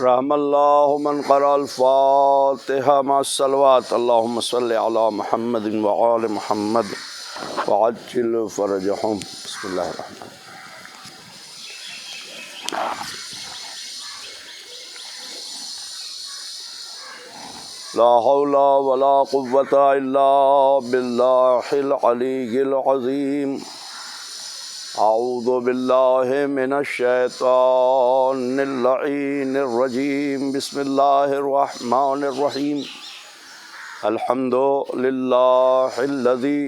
رحم اللہ من قرأ الفاتحہ مع الصلوات اللہم صلی علی محمد وآل محمد وعجل فرجہم۔ بسم اللہ الرحمن لا حول ولا قوة الا باللہ العلی العظیم۔ اعوذ باللہ من الشیطان اللعین الرجیم۔ بسم اللہ الرحمن الرحیم۔ الحمد للہ الذی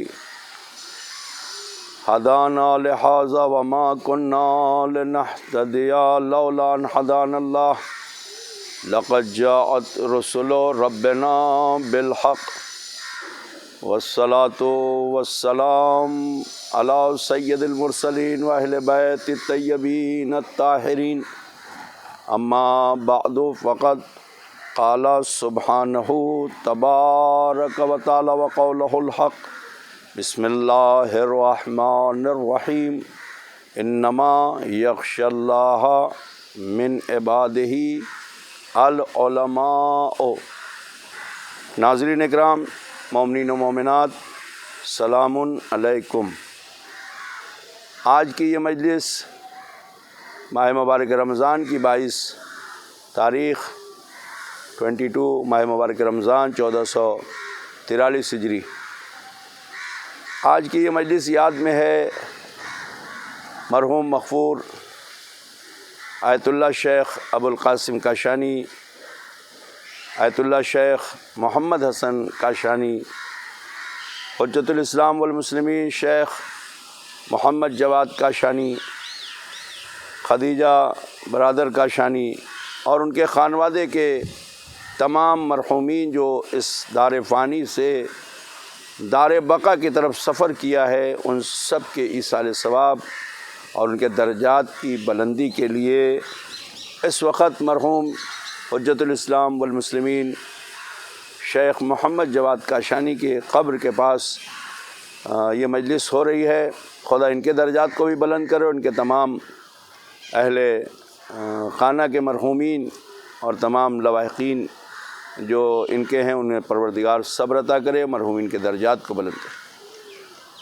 ہدانا لہذا وما کننا لنہتدی لولا ان ہدانا اللہ لقد جاءت رسل ربنا بالحق والصلاة والسلام علی سید المرسلین واہل بیت الطیبین الطاہرین۔ اما بعد فقد قال سبحانہ تبارک و تعالی وقولہ الحق۔ بسم اللہ الرحمن الرحیم۔ انما یخشی اللہ من عبادہ العلماء۔ ناظرین اکرام، مومنین و مومنات، سلام علیکم۔ آج کی یہ مجلس ماہ مبارک رمضان کی 22 تاریخ 22 ماہ مبارک رمضان 1443 ہجری۔ آج کی یہ مجلس یاد میں ہے مرحوم مغفور آیت اللہ شیخ ابو القاسم کاشانی، آیت اللہ شیخ محمد حسن کاشانی، حجت الاسلام والمسلمین شیخ محمد جواد کاشانی، خدیجہ برادر کاشانی اور ان کے خانوادے کے تمام مرحومین جو اس دار فانی سے دار بقا کی طرف سفر کیا ہے، ان سب کے ایصال ثواب اور ان کے درجات کی بلندی کے لیے اس وقت مرحوم حجت الاسلام والمسلمین شیخ محمد جواد کاشانی کے قبر کے پاس یہ مجلس ہو رہی ہے۔ خدا ان کے درجات کو بھی بلند کرے، ان کے تمام اہل خانہ کے مرحومین اور تمام لواحقین جو ان کے ہیں انہیں پروردگار صبر عطا کرے، مرحومین کے درجات کو بلند کرے۔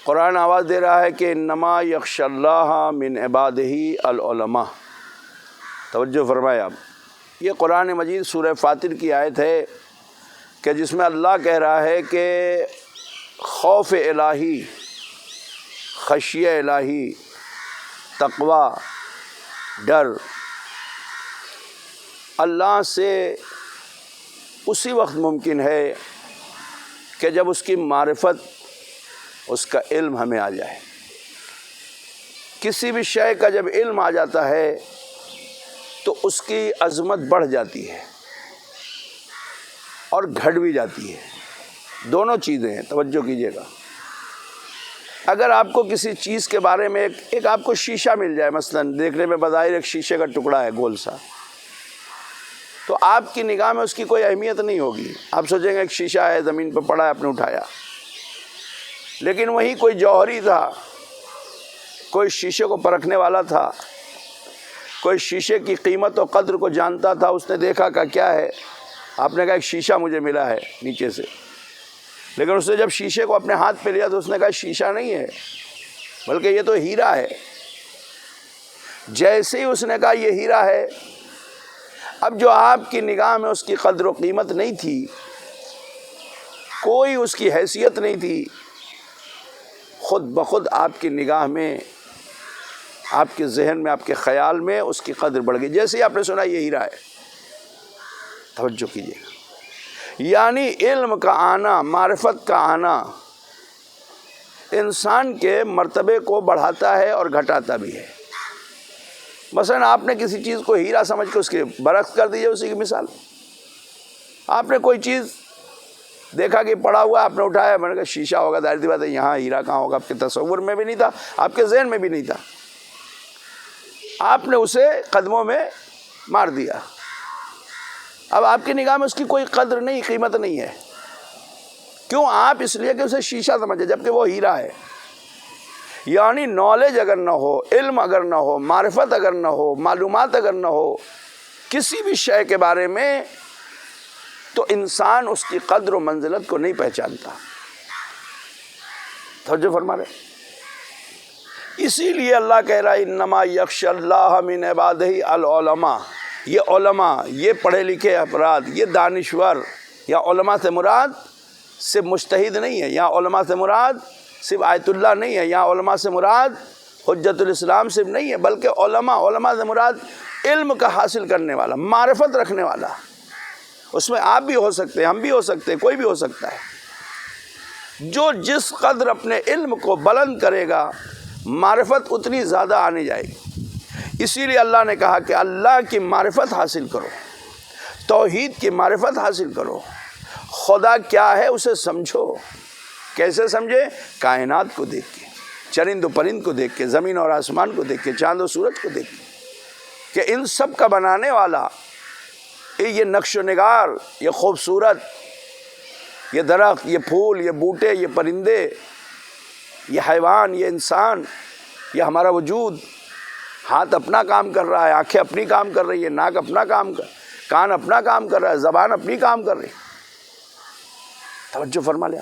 قرآن آواز دے رہا ہے کہ انما یخشی اللہ من عبادہ العلماء۔ توجہ فرمائے آپ، یہ قرآن مجید سورہ فاطر کی آیت ہے کہ جس میں اللہ کہہ رہا ہے کہ خوف الہی، خشیہ الہی، تقوی، ڈر اللہ سے اسی وقت ممکن ہے کہ جب اس کی معرفت، اس کا علم ہمیں آ جائے۔ کسی بھی شے کا جب علم آ جاتا ہے تو اس کی عظمت بڑھ جاتی ہے اور گھٹ بھی جاتی ہے۔ دونوں چیزیں ہیں، توجہ کیجیے گا۔ اگر آپ کو کسی چیز کے بارے میں ایک آپ کو شیشہ مل جائے، مثلا دیکھنے میں بظاہر ایک شیشے کا ٹکڑا ہے گول سا، تو آپ کی نگاہ میں اس کی کوئی اہمیت نہیں ہوگی۔ آپ سوچیں گے ایک شیشہ ہے، زمین پہ پڑا ہے، آپ نے اٹھایا، لیکن وہیں کوئی جوہری تھا، کوئی شیشے کو پرکھنے والا تھا، کوئی شیشے کی قیمت و قدر کو جانتا تھا، اس نے دیکھا کہ کیا ہے، آپ نے کہا ایک شیشہ مجھے ملا ہے نیچے سے، لیکن اس نے جب شیشے کو اپنے ہاتھ پہ لیا تو اس نے کہا شیشہ نہیں ہے بلکہ یہ تو ہیرا ہے۔ جیسے ہی اس نے کہا یہ ہیرا ہے، اب جو آپ کی نگاہ میں اس کی قدر و قیمت نہیں تھی، کوئی اس کی حیثیت نہیں تھی، خود بخود آپ کی نگاہ میں، آپ کے ذہن میں، آپ کے خیال میں اس کی قدر بڑھ گئی۔ جیسے ہی آپ نے سنا یہ ہیرا ہے، توجہ کیجیے گا۔ یعنی علم کا آنا، معرفت کا آنا انسان کے مرتبے کو بڑھاتا ہے اور گھٹاتا بھی ہے۔ مثلا آپ نے کسی چیز کو ہیرا سمجھ کے اس کے برعکس کر دیجیے، اسی کی مثال، آپ نے کوئی چیز دیکھا کہ پڑا ہوا، آپ نے اٹھایا، میں نے کہا شیشہ ہوگا، ظاہر سی بات ہے یہاں ہیرا کہاں ہوگا، آپ کے تصور میں بھی نہیں تھا، آپ کے ذہن میں بھی نہیں تھا، آپ نے اسے قدموں میں مار دیا۔ اب آپ کی نگاہ میں اس کی کوئی قدر نہیں، قیمت نہیں ہے۔ کیوں؟ آپ اس لیے کہ اسے شیشہ سمجھے جبکہ وہ ہیرا ہے۔ یعنی نالج اگر نہ ہو، علم اگر نہ ہو، معرفت اگر نہ ہو، معلومات اگر نہ ہو، کسی بھی شے کے بارے میں تو انسان اس کی قدر و منزلت کو نہیں پہچانتا. توجہ فرما رہے. اسی لیے اللہ کہہ رہا ہے انما یخشی اللہ من عبادہ العلماء. یہ علماء، یہ پڑھے لکھے افراد، یہ دانشور. یا علماء سے مراد صرف مجتہد نہیں ہے، یا علماء سے مراد صرف آیت اللہ نہیں ہے، یا علماء سے مراد حجت الاسلام صرف نہیں ہے، بلکہ علماء سے مراد علم کا حاصل کرنے والا، معرفت رکھنے والا. اس میں آپ بھی ہو سکتے ہیں، ہم بھی ہو سکتے ہیں، کوئی بھی ہو سکتا ہے. جو جس قدر اپنے علم کو بلند کرے گا معرفت اتنی زیادہ آنے جائے گی. اسی لیے اللہ نے کہا کہ اللہ کی معرفت حاصل کرو، توحید کی معرفت حاصل کرو، خدا کیا ہے اسے سمجھو. کیسے سمجھے؟ کائنات کو دیکھ کے، چرند و پرند کو دیکھ کے، زمین اور آسمان کو دیکھ کے، چاند و سورج کو دیکھ کے، کہ ان سب کا بنانے والا، یہ نقش و نگار، یہ خوبصورت، یہ درخت، یہ پھول، یہ بوٹے، یہ پرندے، یہ حیوان، یہ انسان، یہ ہمارا وجود. ہاتھ اپنا کام کر رہا ہے، آنکھیں اپنی کام کر رہی ہے، ناک اپنا کان اپنا کام کر رہا ہے، زبان اپنی کام کر رہی ہے. توجہ فرما لیا.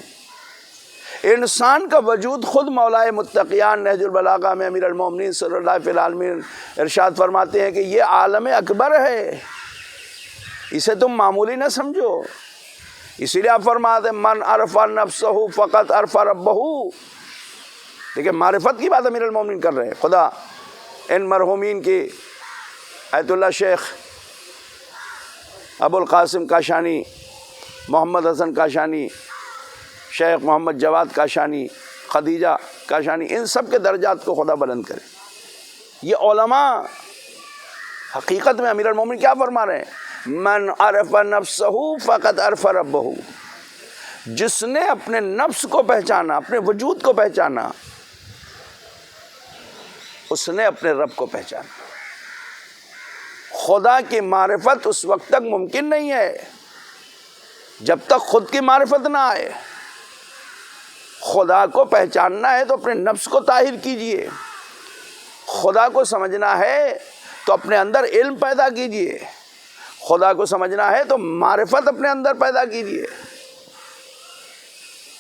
انسان کا وجود خود مولائے متقیان نہج البلاغہ میں امیر المومنین صلی اللہ فی العالمین ارشاد فرماتے ہیں کہ یہ عالم اکبر ہے، اسے تم معمولی نہ سمجھو. اسی لیے آپ فرماتے ہیں من عرف نفسہ فقط عرف ربہ. دیکھیں معرفت کی بات امیر المومنین کر رہے ہیں. خدا ان مرحومین کی آیت اللہ شیخ ابو القاسم کاشانی، محمد حسن کاشانی، شیخ محمد جواد کاشانی، خدیجہ کاشانی، ان سب کے درجات کو خدا بلند کرے. یہ علماء حقیقت میں امیر المومنین کیا فرما رہے ہیں؟ من عرف نفسہ فقط عرف ربہ. جس نے اپنے نفس کو پہچانا، اپنے وجود کو پہچانا، اس نے اپنے رب کو پہچانا. خدا کی معرفت اس وقت تک ممکن نہیں ہے جب تک خود کی معرفت نہ آئے. خدا کو پہچاننا ہے تو اپنے نفس کو طاہر کیجئے. خدا کو سمجھنا ہے تو اپنے اندر علم پیدا کیجئے. خدا کو سمجھنا ہے تو معرفت اپنے اندر پیدا کیجئے.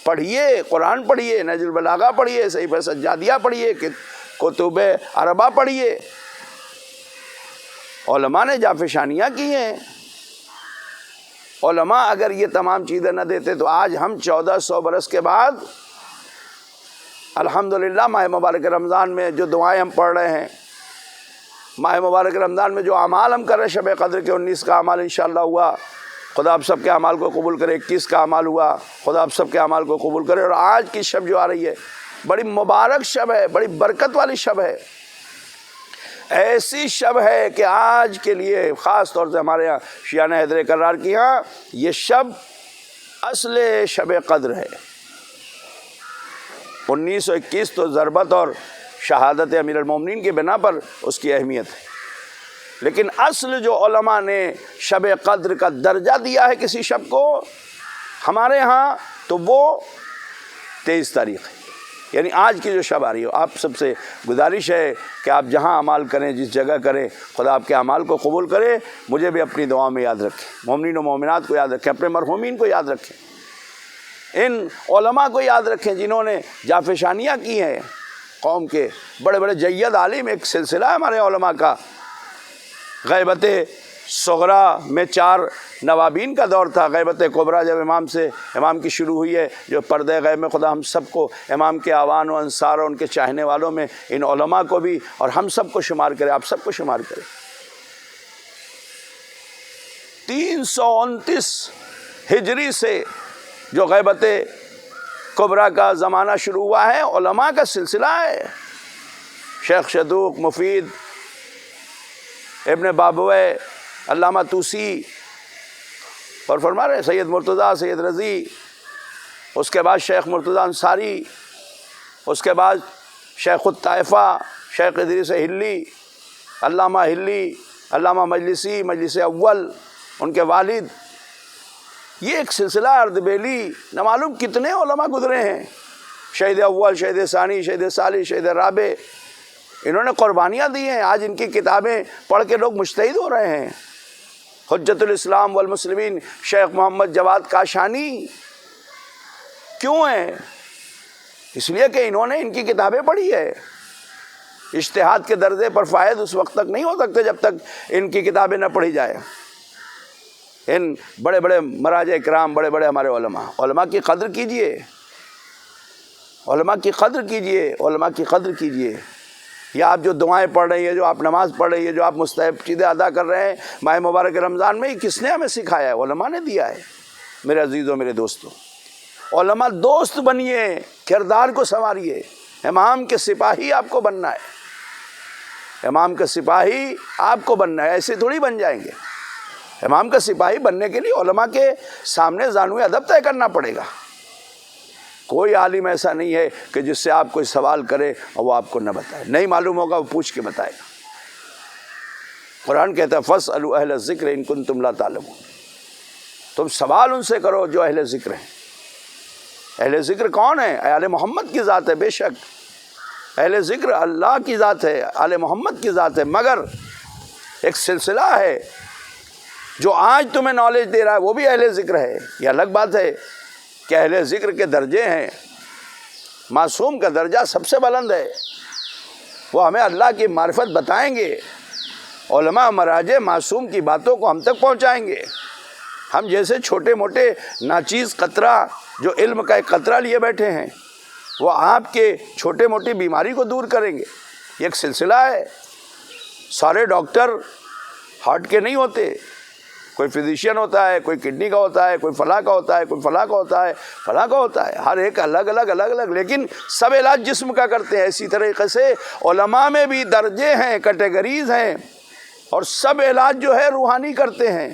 پڑھیے، قرآن پڑھیے، نہج البلاغہ پڑھیے، صحیفہ سجادیہ پڑھیے، کتب عربہ پڑھیے. علماء نے جافشانیاں کی ہیں. علماء اگر یہ تمام چیزیں نہ دیتے تو آج ہم 1400 برس کے بعد الحمدللہ ماہ مبارک رمضان میں جو دعائیں ہم پڑھ رہے ہیں، ماہ مبارک رمضان میں جو اعمال ہم کر رہے ہیں، شب قدر کے 19 کا اعمال انشاءاللہ ہوا، خدا آپ سب کے اعمال کو قبول کرے. 21 کا اعمال ہوا، خدا آپ سب کے اعمال کو قبول کرے. اور آج کی شب جو آ رہی ہے بڑی مبارک شب ہے، بڑی برکت والی شب ہے. ایسی شب ہے کہ آج کے لیے خاص طور سے ہمارے یہاں شیعہ حیدر کرار کی ہاں یہ شب اصل شب قدر ہے. 1921 تو ضربت اور شہادت امیر المومنین کی بنا پر اس کی اہمیت ہے، لیکن اصل جو علماء نے شب قدر کا درجہ دیا ہے کسی شب کو ہمارے ہاں تو وہ 23 تاریخ ہے، یعنی آج کی جو شب آ رہی ہے. آپ سب سے گزارش ہے کہ آپ جہاں اعمال کریں، جس جگہ کریں، خدا آپ کے اعمال کو قبول کرے. مجھے بھی اپنی دعا میں یاد رکھیں، مومنین و مومنات کو یاد رکھیں، اپنے مرحومین کو یاد رکھیں، ان علماء کو یاد رکھیں جنہوں نے جافشانیاں کی ہیں قوم کے. بڑے بڑے جید عالم، ایک سلسلہ ہے ہمارے علماء کا. غیبت صغرا میں 4 نوابین کا دور تھا. غیبت کبریٰ جب امام کی شروع ہوئی ہے، جو پردہ غیب میں خدا ہم سب کو امام کے آوان و انصار اور ان کے چاہنے والوں میں ان علماء کو بھی اور ہم سب کو شمار کرے، آپ سب کو شمار کرے. 329 ہجری سے جو غیبت کبریٰ کا زمانہ شروع ہوا ہے، علماء کا سلسلہ ہے. شیخ شدوق، مفید، ابن بابوے، علامہ توسی، اور فرما رہے سید مرتضیٰ، سید رضی، اس کے بعد شیخ مرتضیٰ انصاری، اس کے بعد شیخ الطائفہ شیخ ادریس ہلی، علامہ ہلی، علامہ مجلسی، مجلس اول، ان کے والد. یہ ایک سلسلہ اردبیلی، نہ معلوم کتنے علماء گزرے ہیں. شہید اول، شہید ثانی، شہید ثالث، شہید رابع، انہوں نے قربانیاں دی ہیں. آج ان کی کتابیں پڑھ کے لوگ مجتہد ہو رہے ہیں. حجت الاسلام والمسلمین شیخ محمد جواد کاشانی کیوں ہیں؟ اس لیے کہ انہوں نے ان کی کتابیں پڑھی ہے۔ اجتہاد کے درجے پر فائد اس وقت تک نہیں ہو سکتے جب تک ان کی کتابیں نہ پڑھی جائے۔ ان بڑے بڑے مراجع کرام، بڑے بڑے ہمارے علماء کی قدر کیجئے، علماء کی قدر کیجئے، علماء کی قدر کیجئے۔ یا آپ جو دعائیں پڑھ رہی ہیں، جو آپ نماز پڑھ رہی ہیں، جو آپ مستحب چیزیں ادا کر رہے ہیں ماہ مبارک رمضان میں، یہ کس نے ہمیں سکھایا ہے؟ علماء نے دیا ہے۔ میرے عزیزوں، میرے دوستوں، علماء دوست بنیے، کردار کو سنواریے۔ امام کے سپاہی آپ کو بننا ہے، امام کا سپاہی آپ کو بننا ہے، ایسے تھوڑی بن جائیں گے۔ امام کا سپاہی بننے کے لیے علماء کے سامنے زانوئے ادب طے کرنا پڑے گا۔ کوئی عالم ایسا نہیں ہے کہ جس سے آپ کوئی سوال کرے اور وہ آپ کو نہ بتائے، نہیں معلوم ہوگا وہ پوچھ کے بتائے گا۔ قرآن کہتا ہے فاسألوا اہل الذکر ان کنتم لا تعلمون، تم سوال ان سے کرو جو اہل ذکر ہیں۔ اہل ذکر کون ہے؟ آل محمد کی ذات ہے، بے شک اہل ذکر اللہ کی ذات ہے، آل محمد کی ذات ہے، مگر ایک سلسلہ ہے جو آج تمہیں نالج دے رہا ہے وہ بھی اہل ذکر ہے۔ یہ الگ بات ہے کہ اہل ذکر کے درجے ہیں، معصوم کا درجہ سب سے بلند ہے، وہ ہمیں اللہ کی معرفت بتائیں گے۔ علماء مراجع معصوم کی باتوں کو ہم تک پہنچائیں گے۔ ہم جیسے چھوٹے موٹے ناچیز قطرہ جو علم کا ایک قطرہ لیے بیٹھے ہیں، وہ آپ کے چھوٹے موٹی بیماری کو دور کریں گے۔ یہ ایک سلسلہ ہے۔ سارے ڈاکٹر ہارٹ کے نہیں ہوتے، کوئی فزیشین ہوتا ہے، کوئی کڈنی کا ہوتا ہے، کوئی فلاں کا ہوتا ہے، کوئی فلاں کا ہوتا ہے، فلاں کا ہوتا ہے، ہر ایک الگ الگ، لیکن سب علاج جسم کا کرتے ہیں۔ اسی طریقے سے علماء میں بھی درجے ہیں، کیٹیگریز ہیں، اور سب علاج جو ہے روحانی کرتے ہیں۔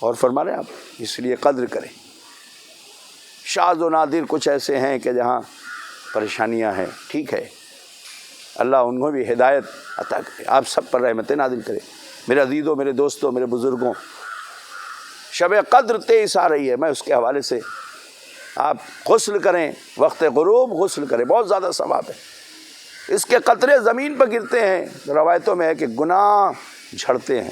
اور فرما رہے ہیں آپ، اس لیے قدر کریں۔ شاذ و نادر کچھ ایسے ہیں کہ جہاں پریشانیاں ہیں، ٹھیک ہے، اللہ ان کو بھی ہدایت عطا کرے، آپ سب پر رحمت نازل کرے۔ میرے عزیزوں، میرے دوستوں، میرے بزرگوں، شب قدر 23 آ رہی ہے، میں اس کے حوالے سے آپ غسل کریں، وقت غروب غسل کریں، بہت زیادہ ثواب ہے۔ اس کے قطرے زمین پر گرتے ہیں، روایتوں میں ہے کہ گناہ جھڑتے ہیں۔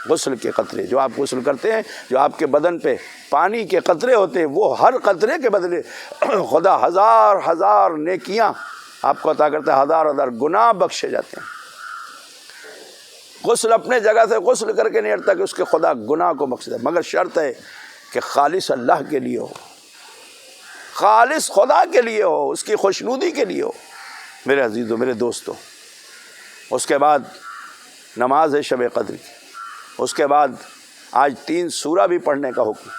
غسل کے قطرے جو آپ غسل کرتے ہیں، جو آپ کے بدن پہ پانی کے قطرے ہوتے ہیں، وہ ہر قطرے کے بدلے خدا ہزار ہزار نیکیاں آپ کو عطا کرتا ہے، ہزار ہزار گناہ بخشے جاتے ہیں۔ غسل اپنے جگہ سے غسل کر کے نہیں ہٹتا کہ اس کے خدا گناہ کو بخش دے، مگر شرط ہے کہ خالص اللہ کے لیے ہو، خالص خدا کے لیے ہو، اس کی خوشنودی کے لیے ہو۔ میرے عزیزوں، میرے دوستوں، اس کے بعد نماز ہے شب قدر کی، اس کے بعد آج 3 سورہ بھی پڑھنے کا حکم۔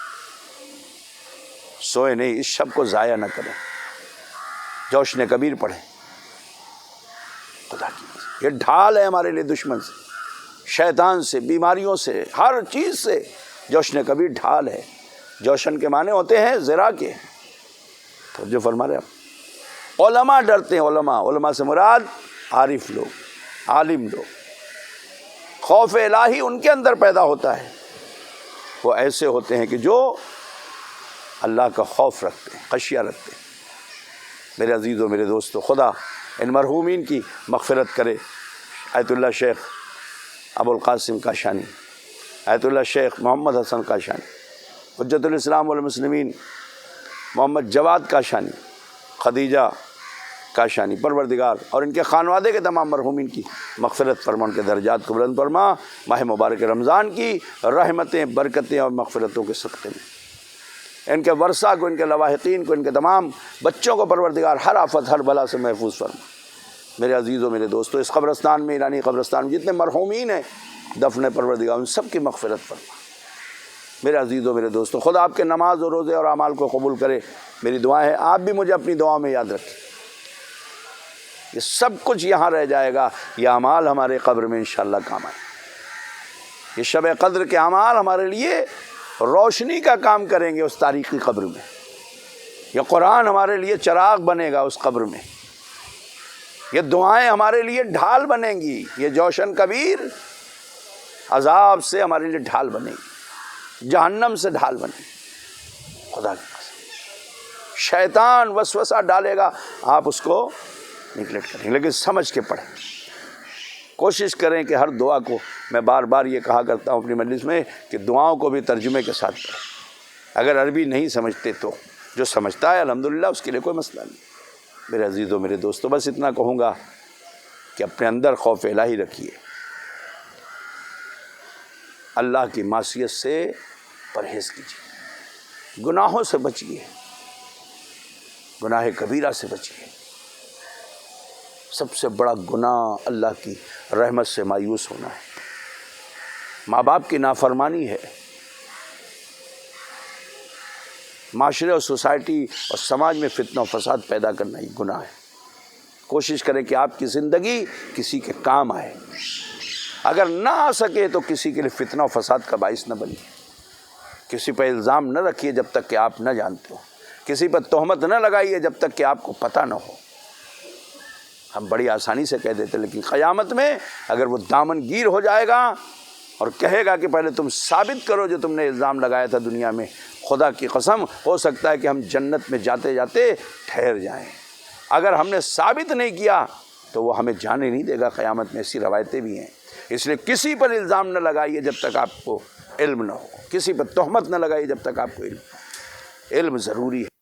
سوئے نہیں، اس شب کو ضائع نہ کریں، جوشن کبیر پڑھیں۔ خدا کی یہ ڈھال ہے ہمارے لیے دشمن سے، شیطان سے، بیماریوں سے، ہر چیز سے۔ جوشن کبیر ڈھال ہے۔ جوشن کے معنی ہوتے ہیں زرا کے، تو جو فرما رہے ہیں علماء ڈرتے ہیں۔ علماء سے مراد عارف لوگ، عالم لوگ۔ خوف الہی ان کے اندر پیدا ہوتا ہے، وہ ایسے ہوتے ہیں کہ جو اللہ کا خوف رکھتے ہیں، خشیہ رکھتے ہیں۔ میرے عزیزوں، میرے دوستوں، خدا ان مرحومین کی مغفرت کرے۔ آیت اللہ شیخ ابو القاسم کاشانی، آیت اللہ شیخ محمد حسن کاشانی، حجت الاسلام والمسلمین محمد جواد کاشانی، خدیجہ کاشانی، پروردگار اور ان کے خانوادے کے تمام مرحومین کی مغفرت فرما، ان کے درجات کو بلند فرما۔ ماہ مبارک رمضان کی رحمتیں، برکتیں اور مغفرتوں کے صدقے میں ان کے ورثہ کو، ان کے لواحقین کو، ان کے تمام بچوں کو پروردگار ہر آفت، ہر بلا سے محفوظ فرما۔ میرے عزیزوں، میرے دوستوں، اس قبرستان میں، ایرانی قبرستان میں جتنے مرحومین ہیں دفن پروردگار، ان سب کی مغفرت فرما۔ میرے عزیزوں، میرے دوستوں، خدا آپ کے نماز و روزے اور اعمال کو قبول کرے۔ میری دعا ہے آپ بھی مجھے اپنی دعاؤں میں یاد رکھیں۔ یہ سب کچھ یہاں رہ جائے گا، یہ اعمال ہمارے قبر میں انشاءاللہ کام آئے۔ یہ شب قدر کے اعمال ہمارے لیے روشنی کا کام کریں گے اس تاریخی قبر میں۔ یہ قرآن ہمارے لیے چراغ بنے گا اس قبر میں۔ یہ دعائیں ہمارے لیے ڈھال بنیں گی۔ یہ جوشن کبیر عذاب سے ہمارے لیے ڈھال بنے گی، جہنم سے ڈھال بنے گی۔ خدا کی قسم، شیطان وسوسہ ڈالے گا، آپ اس کو نگلیکٹ کریں، لیکن سمجھ کے پڑھیں۔ کوشش کریں کہ ہر دعا کو، میں بار بار یہ کہا کرتا ہوں اپنی مجلس میں کہ دعاؤں کو بھی ترجمے کے ساتھ پڑھیں۔ اگر عربی نہیں سمجھتے تو جو سمجھتا ہے الحمدللہ اس کے لیے کوئی مسئلہ نہیں۔ میرے عزیزوں، میرے دوستوں، بس اتنا کہوں گا کہ اپنے اندر خوف الہی رکھیے، اللہ کی معصیت سے پرہیز کیجیے، گناہوں سے بچیے، گناہ کبیرہ سے بچیے۔ سب سے بڑا گناہ اللہ کی رحمت سے مایوس ہونا ہے، ماں باپ کی نافرمانی ہے، معاشرے اور سوسائٹی اور سماج میں فتنہ و فساد پیدا کرنا ہی گناہ ہے۔ کوشش کریں کہ آپ کی زندگی کسی کے کام آئے، اگر نہ آ سکے تو کسی کے لیے فتنہ و فساد کا باعث نہ بنیے، کسی پہ الزام نہ رکھیے جب تک کہ آپ نہ جانتے ہو، کسی پر تہمت نہ لگائیے جب تک کہ آپ کو پتہ نہ ہو۔ ہم بڑی آسانی سے کہہ دیتے، لیکن قیامت میں اگر وہ دامن گیر ہو جائے گا اور کہے گا کہ پہلے تم ثابت کرو جو تم نے الزام لگایا تھا دنیا میں، خدا کی قسم ہو سکتا ہے کہ ہم جنت میں جاتے جاتے ٹھہر جائیں۔ اگر ہم نے ثابت نہیں کیا تو وہ ہمیں جانے نہیں دے گا قیامت میں، ایسی روایتیں بھی ہیں۔ اس لیے کسی پر الزام نہ لگائیے جب تک آپ کو علم نہ ہو، کسی پر تہمت نہ لگائیے جب تک آپ کو علم ضروری ہے۔